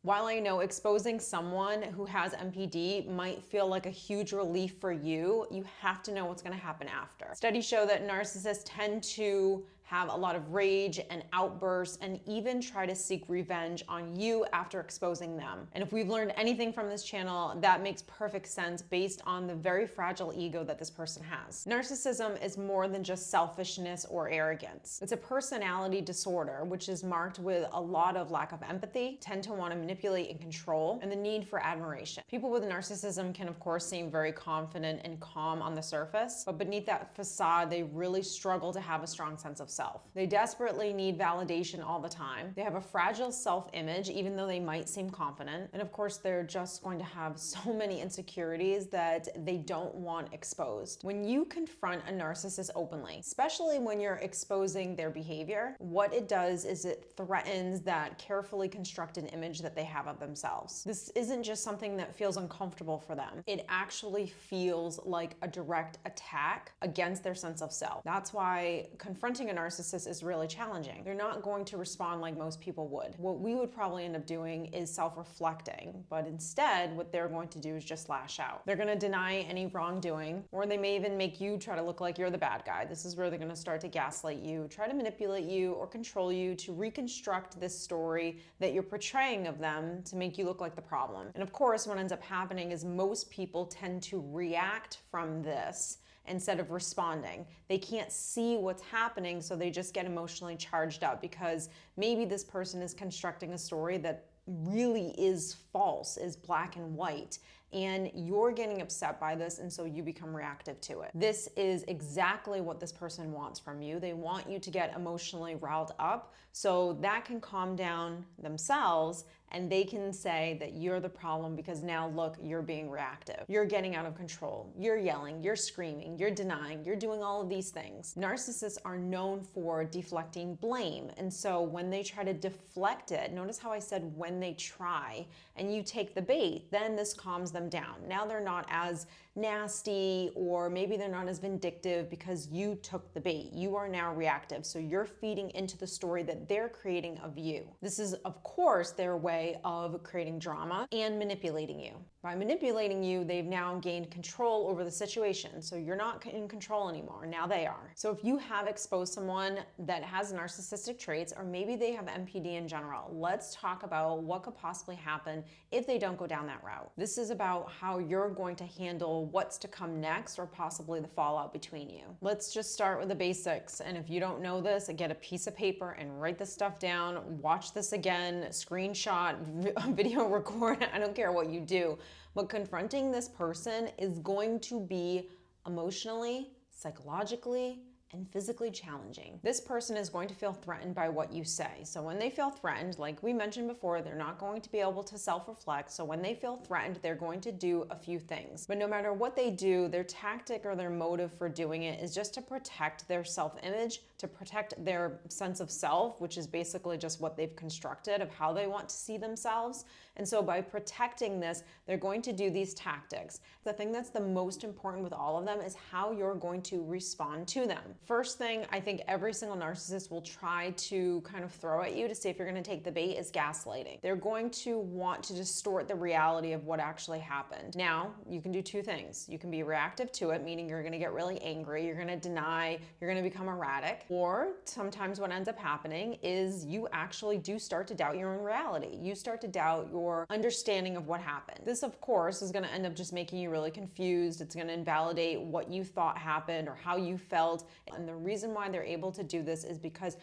While I know exposing someone who has MPD might feel like a huge relief for you, you have to know what's going to happen after. Studies show that narcissists tend to have a lot of rage and outbursts and even try to seek revenge on you after exposing them. And if we've learned anything from this channel, that makes perfect sense based on the very fragile ego that this person has. Narcissism is more than just selfishness or arrogance. It's a personality disorder, which is marked with a lot of lack of empathy, tend to want to manipulate and control, and the need for admiration. People with narcissism can, of course, seem very confident and calm on the surface, but beneath that facade, they really struggle to have a strong sense of self. They desperately need validation all the time. They have a fragile self-image, even though they might seem confident. And of course, they're just going to have so many insecurities that they don't want exposed. When you confront a narcissist openly, especially when you're exposing their behavior, what it does is it threatens that carefully constructed image that they have of themselves. This isn't just something that feels uncomfortable for them. It actually feels like a direct attack against their sense of self. That's why confronting a narcissist is really challenging. They're not going to respond like most people would. What we would probably end up doing is self-reflecting, but instead what they're going to do is just lash out. They're going to deny any wrongdoing, or they may even make you try to look like you're the bad guy. This is where they're going to start to gaslight you, try to manipulate you or control you to reconstruct this story that you're portraying of them to make you look like the problem. And of course, what ends up happening is most people tend to react from this instead of responding. They can't see what's happening, so they just get emotionally charged up because maybe this person is constructing a story that really is false, is black and white, and you're getting upset by this, and so you become reactive to it. This is exactly what this person wants from you. They want you to get emotionally riled up so that can calm down themselves and they can say that you're the problem because now look, you're being reactive. You're getting out of control. You're yelling, you're screaming, you're denying, you're doing all of these things. Narcissists are known for deflecting blame. And so when they try to deflect it, notice how I said when they try, and you take the bait, then this calms them down. Now they're not as nasty, or maybe they're not as vindictive because you took the bait. You are now reactive. So you're feeding into the story that they're creating of you. This is, of course, their way of creating drama and manipulating you. By manipulating you, they've now gained control over the situation. So you're not in control anymore. Now they are. So if you have exposed someone that has narcissistic traits, or maybe they have MPD in general, let's talk about what could possibly happen if they don't go down that route. This is about how you're going to handle what's to come next, or possibly the fallout between you. Let's just start with the basics. And if you don't know this, get a piece of paper and write this stuff down, watch this again, screenshot, video record, I don't care what you do. But confronting this person is going to be emotionally, psychologically, and physically challenging. This person is going to feel threatened by what you say. So when they feel threatened, like we mentioned before, they're not going to be able to self-reflect. So when they feel threatened, they're going to do a few things. But no matter what they do, their tactic or their motive for doing it is just to protect their self-image, to protect their sense of self, which is basically just what they've constructed of how they want to see themselves. And so by protecting this, they're going to do these tactics. The thing that's the most important with all of them is how you're going to respond to them. First thing I think every single narcissist will try to kind of throw at you to see if you're going to take the bait is gaslighting. They're going to want to distort the reality of what actually happened. Now, you can do two things. You can be reactive to it, meaning you're going to get really angry, you're going to deny, you're going to become erratic, or sometimes what ends up happening is you actually do start to doubt your own reality. You start to doubt your understanding of what happened. This, of course, is going to end up just making you really confused. It's going to invalidate what you thought happened or how you felt. And the reason why they're able to do this is because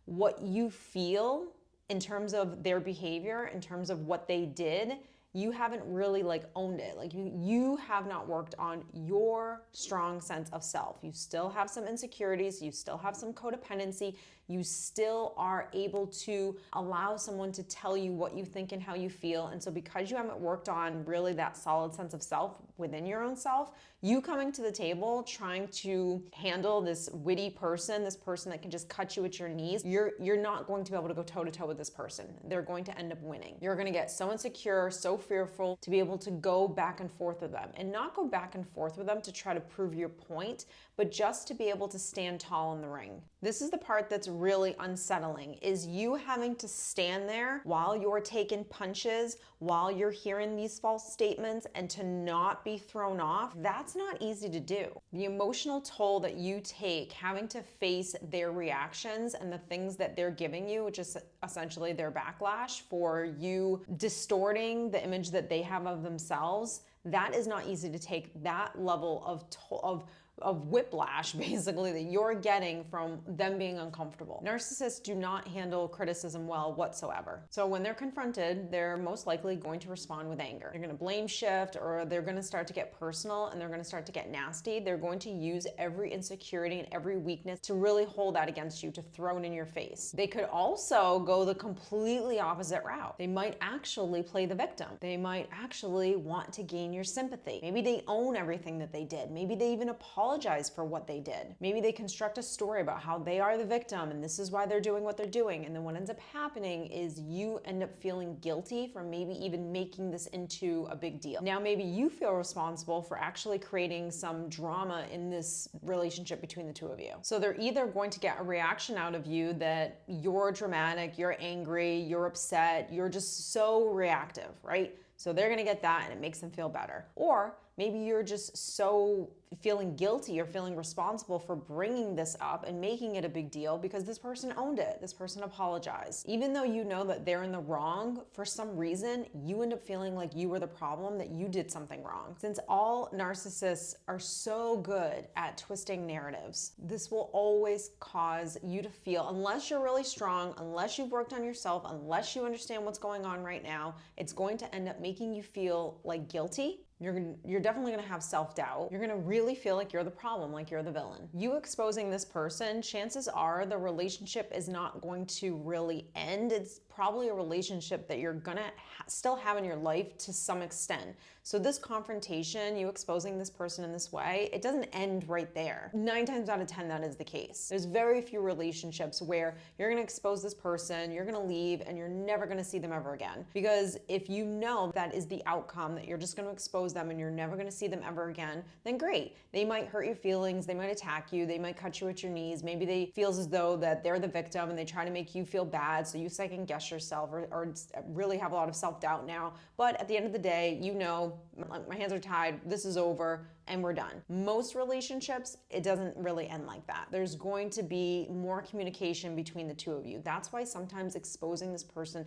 what you feel in terms of their behavior, in terms of what they did, you haven't really owned it. You have not worked on your strong sense of self. You still have some insecurities, you still have some codependency, you still are able to allow someone to tell you what you think and how you feel. And so because you haven't worked on really that solid sense of self within your own self, you coming to the table trying to handle this witty person, this person that can just cut you at your knees, you're not going to be able to go toe to toe with this person. They're going to end up winning. You're going to get so insecure, so fearful to be able to go back and forth with them, and not go back and forth with them to try to prove your point, but just to be able to stand tall in the ring. This is the part that's really unsettling is you having to stand there while you're taking punches, while you're hearing these false statements, and to not be thrown off. That's not easy to do. The emotional toll that you take having to face their reactions and the things that they're giving you, which is essentially their backlash for you distorting the image that they have of themselves, that is not easy to take. That level of whiplash, basically, that you're getting from them being uncomfortable. Narcissists do not handle criticism well whatsoever. So when they're confronted, they're most likely going to respond with anger. They're going to blame shift, or they're going to start to get personal, and they're going to start to get nasty. They're going to use every insecurity and every weakness to really hold that against you, to throw it in your face. They could also go the completely opposite route. They might actually play the victim. They might actually want to gain your sympathy. Maybe they own everything that they did. Maybe they even apologize for what they did. Maybe they construct a story about how they are the victim and this is why they're doing what they're doing. And then what ends up happening is you end up feeling guilty for maybe even making this into a big deal. Now, maybe you feel responsible for actually creating some drama in this relationship between the two of you. So they're either going to get a reaction out of you that you're dramatic, you're angry, you're upset, you're just so reactive, right? So they're gonna get that and it makes them feel better. Or maybe you're just so feeling guilty or feeling responsible for bringing this up and making it a big deal because this person owned it, this person apologized. Even though you know that they're in the wrong, for some reason, you end up feeling like you were the problem, that you did something wrong. Since all narcissists are so good at twisting narratives, this will always cause you to feel, unless you're really strong, unless you've worked on yourself, unless you understand what's going on right now, it's going to end up making you feel like guilty. You're definitely gonna have self-doubt. You're gonna really feel like you're the problem, like you're the villain. You exposing this person, chances are the relationship is not going to really end. It's probably a relationship that you're gonna still have in your life to some extent. So this confrontation, you exposing this person in this way, it doesn't end right there. 9 times out of 10, that is the case. There's very few relationships where you're gonna expose this person, you're gonna leave, and you're never gonna see them ever again. Because if you know that is the outcome, that you're just gonna expose them and you're never gonna see them ever again, then great. They might hurt your feelings, they might attack you, they might cut you at your knees, maybe they feel as though that they're the victim and they try to make you feel bad, so you second guess yourself or really have a lot of self-doubt now. But at the end of the day, you know, my hands are tied, this is over, and we're done. Most relationships, it doesn't really end like that. There's going to be more communication between the two of you. That's why sometimes exposing this person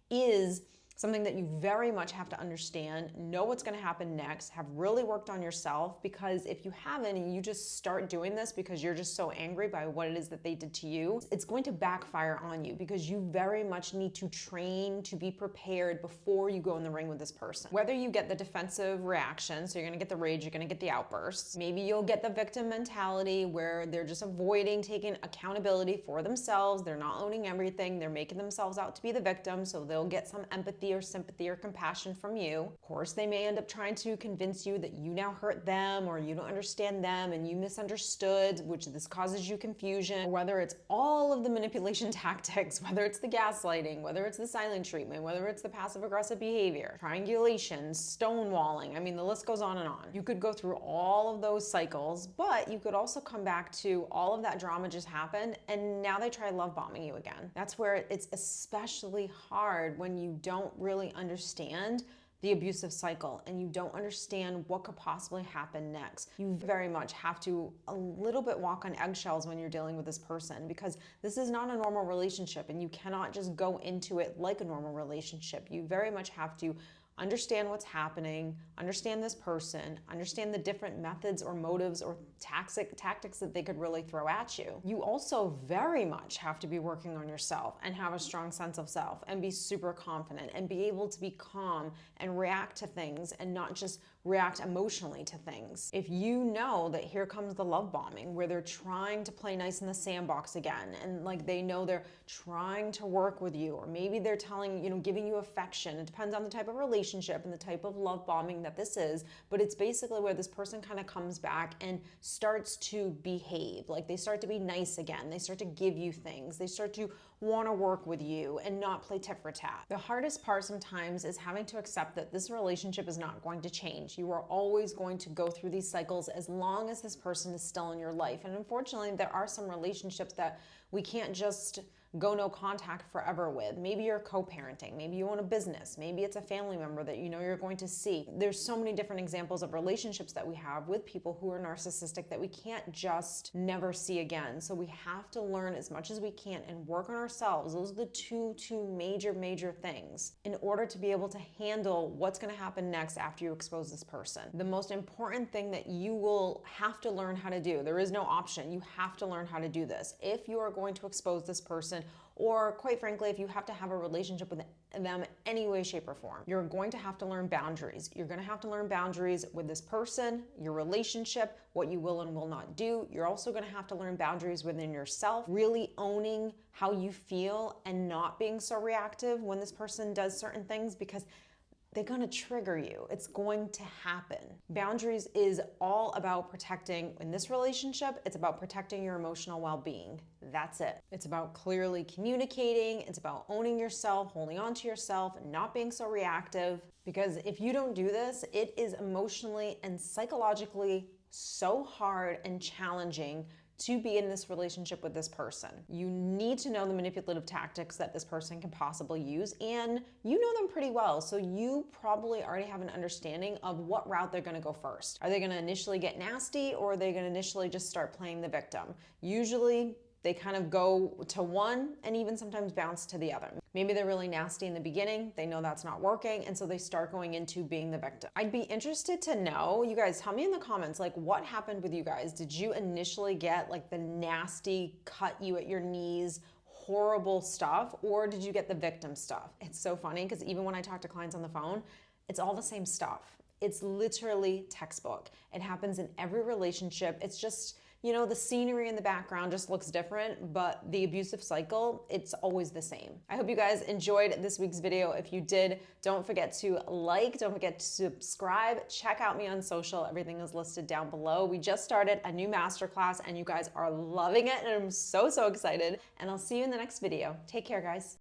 is something that you very much have to understand, know what's gonna happen next, have really worked on yourself, because if you haven't and you just start doing this because you're just so angry by what it is that they did to you, it's going to backfire on you because you very much need to train to be prepared before you go in the ring with this person. Whether you get the defensive reaction, so you're gonna get the rage, you're gonna get the outbursts, maybe you'll get the victim mentality where they're just avoiding taking accountability for themselves, they're not owning everything, they're making themselves out to be the victim, so they'll get some empathy or sympathy or compassion from you. Of course, they may end up trying to convince you that you now hurt them or you don't understand them and you misunderstood, which this causes you confusion. Or whether it's all of the manipulation tactics, whether it's the gaslighting, whether it's the silent treatment, whether it's the passive aggressive behavior, triangulation, stonewalling, I mean, the list goes on and on. You could go through all of those cycles, but you could also come back to all of that drama just happened and now they try love bombing you again. That's where it's especially hard when you don't really understand the abusive cycle and you don't understand what could possibly happen next. You very much have to a little bit walk on eggshells when you're dealing with this person, because this is not a normal relationship and you cannot just go into it like a normal relationship. You very much have to understand what's happening, understand this person, understand the different methods or motives or tactics that they could really throw at you. You also very much have to be working on yourself and have a strong sense of self and be super confident and be able to be calm and react to things and not just react emotionally to things. If you know that here comes the love bombing where they're trying to play nice in the sandbox again and like they know they're trying to work with you, or maybe they're telling, giving you affection. It depends on the type of relationship relationship and the type of love bombing that this is, but it's basically where this person kind of comes back and starts to behave. Like they start to be nice again. They start to give you things. They start to want to work with you and not play tit for tat. The hardest part sometimes is having to accept that this relationship is not going to change. You are always going to go through these cycles as long as this person is still in your life. And unfortunately, there are some relationships that we can't just go no contact forever with. Maybe you're co-parenting, maybe you own a business, maybe it's a family member that you know you're going to see. There's so many different examples of relationships that we have with people who are narcissistic that we can't just never see again. So we have to learn as much as we can and work on ourselves. Those are the two major things in order to be able to handle what's going to happen next after you expose this person. The most important thing that you will have to learn how to do, there is no option, you have to learn how to do this. If you are going to expose this person, or quite frankly, if you have to have a relationship with them any way, shape, or form, you're going to have to learn boundaries. You're going to have to learn boundaries with this person, your relationship, what you will and will not do. You're also going to have to learn boundaries within yourself, really owning how you feel and not being so reactive when this person does certain things, because they're going to trigger you. It's going to happen. Boundaries is all about protecting, in this relationship, it's about protecting your emotional well-being. That's it. It's about clearly communicating. It's about owning yourself, holding on to yourself, and not being so reactive. Because if you don't do this, it is emotionally and psychologically so hard and challenging to be in this relationship with this person. You need to know the manipulative tactics that this person can possibly use, and you know them pretty well, so you probably already have an understanding of what route they're gonna go first. Are they gonna initially get nasty, or are they gonna initially just start playing the victim? Usually, they kind of go to one and even sometimes bounce to the other. Maybe they're really nasty in the beginning, they know that's not working, and so they start going into being the victim. I'd be interested to know, you guys tell me in the comments, like what happened with you guys? Did you initially get like the nasty, cut you at your knees, horrible stuff, or did you get the victim stuff? It's so funny because even when I talk to clients on the phone, it's all the same stuff. It's literally textbook. It happens in every relationship. It's just, you know, the scenery in the background just looks different, but the abusive cycle, it's always the same. I hope you guys enjoyed this week's video. If you did, don't forget to like, don't forget to subscribe, check out me on social. Everything is listed down below. We just started a new masterclass and you guys are loving it and I'm so excited. And I'll see you in the next video. Take care, guys.